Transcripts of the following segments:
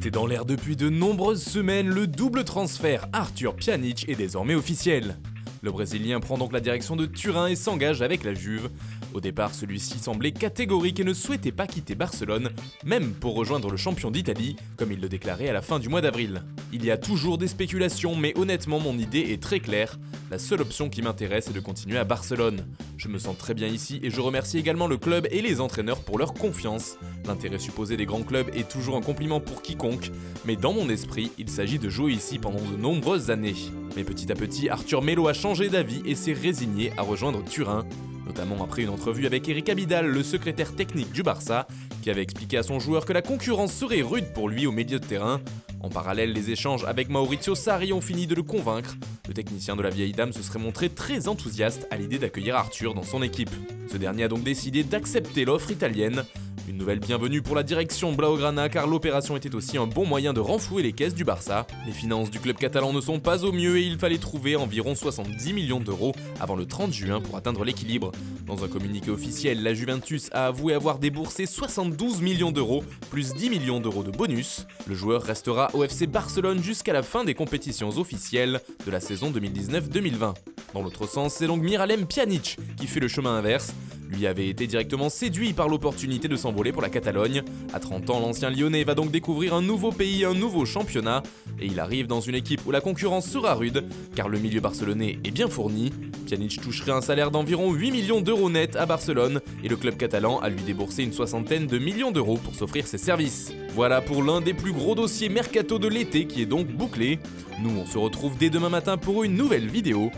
C'était dans l'air depuis de nombreuses semaines, le double transfert Arthur Pjanić est désormais officiel. Le Brésilien prend donc la direction de Turin et s'engage avec la Juve. Au départ, celui-ci semblait catégorique et ne souhaitait pas quitter Barcelone, même pour rejoindre le champion d'Italie, comme il le déclarait à la fin du mois d'avril. Il y a toujours des spéculations, mais honnêtement mon idée est très claire. La seule option qui m'intéresse est de continuer à Barcelone. Je me sens très bien ici et je remercie également le club et les entraîneurs pour leur confiance. L'intérêt supposé des grands clubs est toujours un compliment pour quiconque, mais dans mon esprit, il s'agit de jouer ici pendant de nombreuses années. Mais petit à petit, Arthur Melo a changé d'avis et s'est résigné à rejoindre Turin, notamment après une entrevue avec Eric Abidal, le secrétaire technique du Barça, qui avait expliqué à son joueur que la concurrence serait rude pour lui au milieu de terrain. En parallèle, les échanges avec Maurizio Sarri ont fini de le convaincre. Le technicien de la vieille dame se serait montré très enthousiaste à l'idée d'accueillir Arthur dans son équipe. Ce dernier a donc décidé d'accepter l'offre italienne. Une nouvelle bienvenue pour la direction Blaugrana car l'opération était aussi un bon moyen de renflouer les caisses du Barça. Les finances du club catalan ne sont pas au mieux et il fallait trouver environ 70 millions d'euros avant le 30 juin pour atteindre l'équilibre. Dans un communiqué officiel, la Juventus a avoué avoir déboursé 72 millions d'euros plus 10 millions d'euros de bonus. Le joueur restera au FC Barcelone jusqu'à la fin des compétitions officielles de la saison 2019-2020. Dans l'autre sens, c'est donc Miralem Pjanić qui fait le chemin inverse. Lui avait été directement séduit par l'opportunité de s'envoler pour la Catalogne. À 30 ans, l'ancien Lyonnais va donc découvrir un nouveau pays, un nouveau championnat. Et il arrive dans une équipe où la concurrence sera rude, car le milieu barcelonais est bien fourni. Pjanić toucherait un salaire d'environ 8 millions d'euros net à Barcelone, et le club catalan a lui déboursé une soixantaine de millions d'euros pour s'offrir ses services. Voilà pour l'un des plus gros dossiers mercato de l'été qui est donc bouclé. Nous, on se retrouve dès demain matin pour une nouvelle vidéo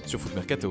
sur Foot Mercato.